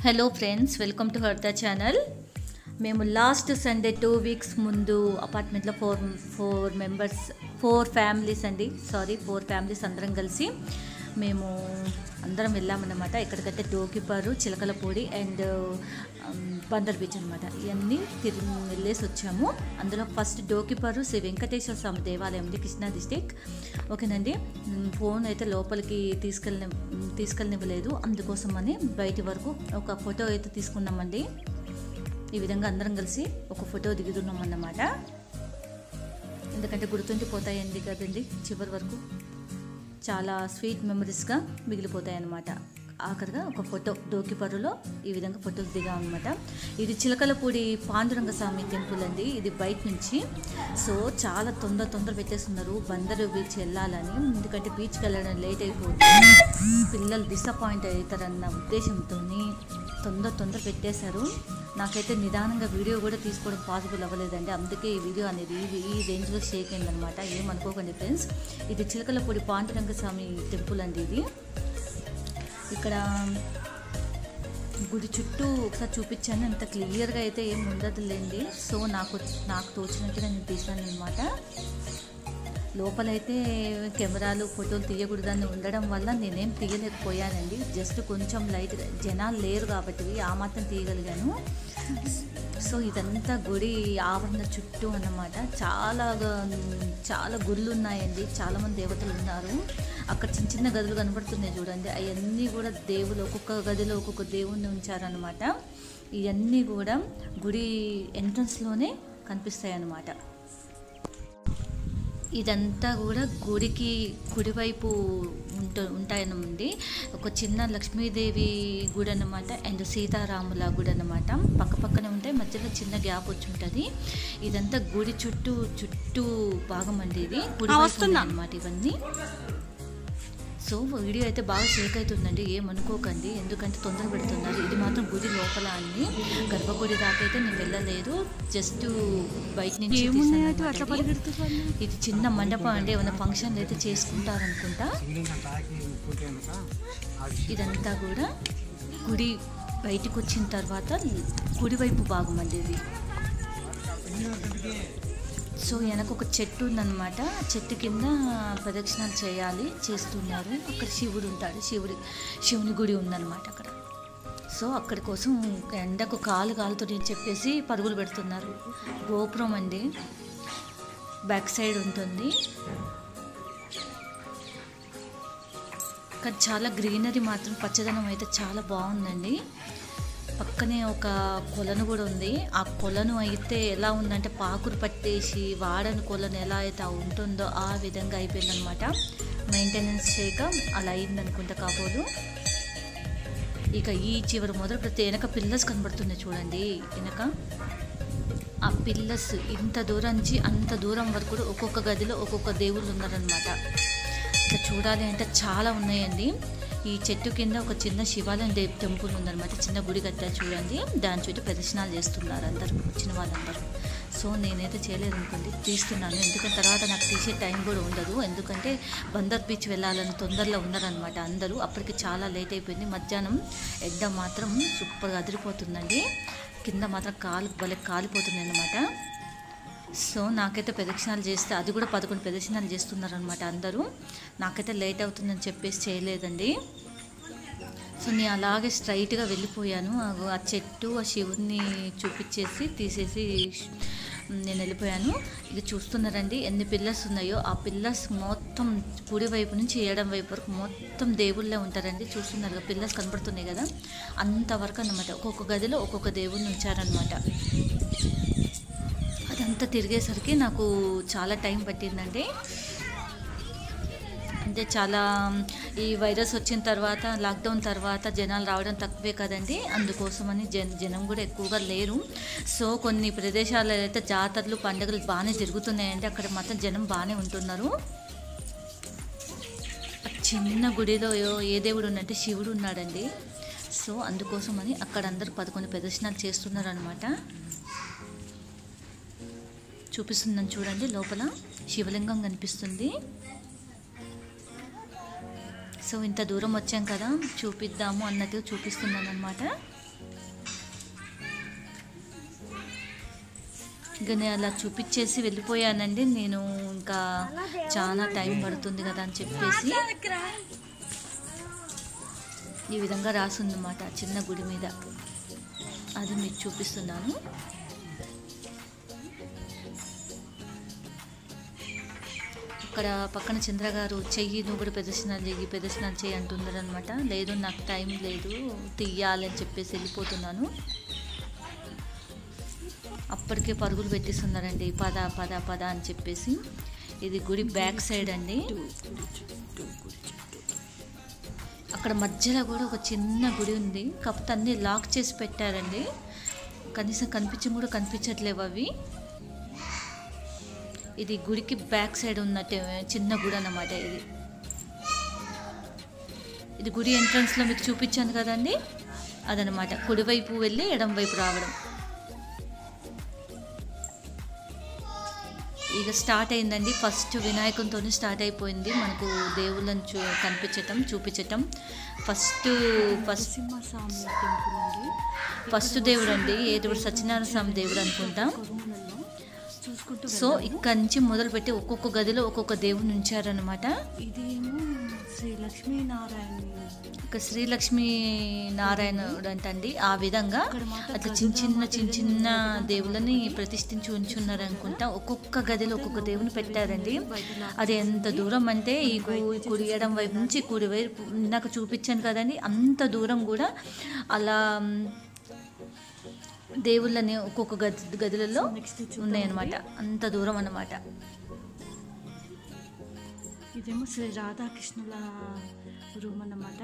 Hello friends, welcome to Harda channel. మేము last Sunday 2 weeks ముందు అపార్ట్మెంట్లో ఫోర్ ఫ్యామిలీస్ అందరం కలిసి మేము అందరం వెళ్ళామన్నమాట. ఎక్కడికైతే డోకిపారు, చిలకలపూడి అండ్ బందర్ బీచ్ అనమాట. ఇవన్నీ వెళ్ళేసి వచ్చాము. అందులో ఫస్ట్ డోకిపారు శ్రీ వెంకటేశ్వర స్వామి దేవాలయం ఉంది, కృష్ణా డిస్టిక్. ఓకేనండి, ఫోన్ అయితే లోపలికి తీసుకెళ్ళనివ్వలేదు. అందుకోసమని బయటి వరకు ఒక ఫోటో అయితే తీసుకున్నామండి. ఈ విధంగా అందరం కలిసి ఒక ఫోటో దిగుతున్నాం అన్నమాట. ఎందుకంటే గుర్తుండిపోతాయండి కదండి, చివరి వరకు చాలా స్వీట్ మెమరీస్గా మిగిలిపోతాయి అన్నమాట. ఆఖరిగా ఒక ఫోటో డోకిపరులో ఈ విధంగా ఫోటోలు దిగాం అనమాట. ఇది చిలకలపూడి పాండురంగ స్వామి టెంపుల్ అండి. ఇది బయట నుంచి. సో చాలా తొందర పెట్టేస్తున్నారు బందర్ బీచ్ వెళ్ళాలని. ఎందుకంటే బీచ్కి వెళ్ళడం లేట్ అయిపోతుంది, పిల్లలు డిసప్పాయింట్ అవుతారన్న ఉద్దేశంతో తొందర పెట్టేశారు. నాకైతే నిదానంగా వీడియో కూడా తీసుకోవడం పాసిబుల్ అవ్వలేదండి. అందుకే ఈ వీడియో అనేది ఈ రేంజ్లో షేక్ అయిందనమాట. ఏమనుకోకండి ఫ్రెండ్స్. ఇది చిలకలపూడి పాండురంగ స్వామి టెంపుల్ అండి. ఇది ఇక్కడ గుడి చుట్టూ ఒకసారి చూపించాను, అంత క్లియర్గా అయితే ఏం ఉండదులేండి. సో నాకు తోచినట్టుగా నేను తీసాను అనమాట. లోపలైతే కెమెరాలు ఫోటోలు తీయకూడదని ఉండడం వల్ల నేనేం తీయలేకపోయానండి. జస్ట్ కొంచెం లైట్గా జనాలు లేరు కాబట్టి ఆ మాత్రం తీయగలిగాను. సో ఇదంతా గుడి ఆవరణ చుట్టూ అన్నమాట. చాలా గుళ్ళు ఉన్నాయండి, చాలామంది దేవతలు ఉన్నారు. అక్కడ చిన్న గదులు కనబడుతున్నాయి చూడండి, అవన్నీ కూడా దేవులు, ఒక్కొక్క గదిలో ఒక్కొక్క దేవుణ్ణి ఉంచారనమాట. ఇవన్నీ కూడా గుడి ఎంట్రన్స్లోనే కనిపిస్తాయి అన్నమాట. ఇదంతా కూడా గుడికి కుడివైపు ఉంటాయన్నమాట. ఒక చిన్న లక్ష్మీదేవి గుడి అన్నమాట అండ్ సీతారాముల గుడి అన్నమాట. పక్కనే ఉంటాయి, మధ్యలో చిన్న గ్యాప్ వచ్చి ఉంటుంది. ఇదంతా గుడి చుట్టూ భాగం అండి. ఇది గుడి అన్నమాట ఇవన్నీ. సో వీడియో అయితే బాగా షేక్ అవుతుందండి, ఏమనుకోకండి. ఎందుకంటే తొందర పెడుతున్నారు. ఇది మాత్రం గుడి లోపల అండి, గర్భగుడి దాకా అయితే నేను వెళ్ళలేదు, జస్ట్ బయట నుంచి. ఇది చిన్న మండపం అండి, ఏమైనా ఫంక్షన్లు అయితే చేసుకుంటారనుకుంటా. ఇదంతా కూడా గుడి బయటకు వచ్చిన తర్వాత కుడివైపు భాగం అండి ఇది. సో వెనక ఒక చెట్టు ఉందన్నమాట. చెట్టు కింద ప్రదక్షిణాలు చేస్తున్నారు. అక్కడ శివుడు ఉంటాడు, శివుని గుడి ఉందన్నమాట అక్కడ. సో అక్కడి కోసం ఎండకు కాలుతో చెప్పేసి పరుగులు పెడుతున్నారు. గోపురం అండి బ్యాక్ సైడ్ ఉంటుంది. కానీ చాలా గ్రీనరీ మాత్రం, పచ్చదనం అయితే చాలా బాగుందండి. పక్కనే ఒక కొలను కూడా ఉంది. ఆ కొలను అయితే ఎలా ఉందంటే పాకురు పట్టేసి వాడని కొలను ఎలా అయితే ఉంటుందో ఆ విధంగా అయిపోయిందనమాట. మెయింటెనెన్స్ చేయక అలా అయిందనుకుంటా కాబోలు. ఇక ఈ చివరి మొదలు పెడితే వెనక పిల్లర్స్ కనబడుతున్నాయి చూడండి. వెనక ఆ పిల్లర్స్ ఇంత దూరం నుంచి అంత దూరం వరకు కూడా ఒక్కొక్క గదిలో ఒక్కొక్క దేవుళ్ళు ఉన్నారనమాట. ఇక చూడాలి అంటే చాలా ఉన్నాయండి. ఈ చెట్టు కింద ఒక చిన్న శివాలయం టెంపుల్ ఉందన్నమాట. చిన్న గుడి కట్టారు చూడండి, దాని చుట్టూ ప్రదర్శనలు చేస్తున్నారు అందరూ, వచ్చిన వాళ్ళందరూ. సో నేనైతే చేయలేదు అనుకోండి, తీస్తున్నాను. ఎందుకంటే తర్వాత నాకు తీసే టైం కూడా ఉండదు. ఎందుకంటే బందర్ బీచ్ వెళ్ళాలని తొందరలో ఉన్నారనమాట అందరూ. అప్పటికి చాలా లేట్ అయిపోయింది. మధ్యాహ్నం ఎండ మాత్రం సూపర్గా అదిరిపోతుందండి. కింద మాత్రం భలే కాలిపోతుంది అన్నమాట. సో నాకైతే ప్రదక్షిణాలు చేస్తే, అది కూడా 11 ప్రదక్షిణాలు చేస్తున్నారనమాట అందరూ. నాకైతే లేట్ అవుతుందని చెప్పేసి చేయలేదండి. సో నేను అలాగే స్ట్రైట్గా వెళ్ళిపోయాను. ఆ చెట్టు, ఆ శివుడిని తీసేసి నేను వెళ్ళిపోయాను. ఇది చూస్తున్నారండి ఎన్ని పిల్లర్స్ ఉన్నాయో. ఆ పిల్లర్స్ మొత్తం కుడి వైపు నుంచి ఎడం వైపు వరకు మొత్తం దేవుళ్ళే ఉంటారండి. చూస్తున్నారు పిల్లర్స్ కనబడుతున్నాయి కదా, అంతవరకు అన్నమాట. ఒక్కొక్క గదిలో ఒక్కొక్క దేవుడిని ఉంచారనమాట. అదంతా తిరిగేసరికి నాకు చాలా టైం పట్టిందండి. అంటే చాలా ఈ వైరస్ వచ్చిన తర్వాత, లాక్డౌన్ తర్వాత జనాలు రావడం తక్కువే కదండి. అందుకోసమని జనం కూడా ఎక్కువగా లేరు. సో కొన్ని ప్రదేశాల్లో అయితే జాతరలు, పండుగలు బాగానే జరుగుతున్నాయండి. అక్కడ మాత్రం జనం బాగానే ఉంటున్నారు. చిన్న గుడిలో ఏ దేవుడు ఉన్నట్టే శివుడు ఉన్నాడండి. సో అందుకోసమని అక్కడ అందరూ 11 ప్రదర్శనలు చేస్తున్నారు అనమాట. చూపిస్తుందని చూడండి, లోపల శివలింగం కనిపిస్తుంది. సో ఇంత దూరం వచ్చాం కదా, చూపిద్దాము అన్నట్టు చూపిస్తున్నాను అనమాట. ఇక నేను అలా చూపించేసి వెళ్ళిపోయానండి. నేను ఇంకా చాలా టైం పడుతుంది కదా అని చెప్పేసి ఈ విధంగా రాసిందన్నమాట చిన్న గుడి మీద. అది మీకు చూపిస్తున్నాను. అక్కడ పక్కన చంద్ర గారు చెయ్యి నువ్వు కూడా ప్రదర్శనలు చెయ్యి అంటున్నారు అనమాట. లేదు నాకు టైం లేదు, తీయాలని చెప్పేసి వెళ్ళిపోతున్నాను. అప్పటికే పరుగులు పెట్టిస్తున్నారండి, పద పద పద అని చెప్పేసి. ఇది గుడి బ్యాక్ సైడ్ అండి. అక్కడ మధ్యలో కూడా ఒక చిన్న గుడి ఉంది, కాకపోతే అన్నీ లాక్ చేసి పెట్టారండి. కనీసం కనిపించట్లేవు అవి. ఇది గుడికి బ్యాక్ సైడ్ ఉన్నట్టే చిన్న గుడి అన్నమాట. ఇది గుడి ఎంట్రన్స్లో మీకు చూపించాను కదండి, అదనమాట. కుడివైపు వెళ్ళి ఎడం వైపు రావడం. ఇక స్టార్ట్ అయిందండి. ఫస్ట్ వినాయకునితో స్టార్ట్ అయిపోయింది మనకు దేవుళ్ళని చూపించటం. ఫస్ట్ దేవుడు అండి, ఏ దేవుడు? సత్యనారాయణ స్వామి దేవుడు అనుకుంటాం. సో ఇక్కడి నుంచి మొదలుపెట్టి ఒక్కొక్క గదిలో ఒక్కొక్క దేవుని ఉంచారనమాట. ఇదేమో శ్రీలక్ష్మీ నారాయణుడు అంటండి. ఆ విధంగా అట్లా చిన్న చిన్న దేవుళ్ళని ప్రతిష్ఠించి ఉంచున్నారు అనుకుంటా. ఒక్కొక్క గదిలో ఒక్కొక్క దేవుని పెట్టారండి. అది ఎంత దూరం అంటే ఈ కుడి ఎడం వైపు నుంచి కుడి వైపు నాకు చూపించాను కదండి, అంత దూరం కూడా అలా దేవుళ్ళని ఒక్కొక్క గదులలో ఉన్నాయన్నమాట. అంత దూరం అన్నమాట. ఇదేమో శ్రీ రాధాకృష్ణుల రూమ్ అన్నమాట.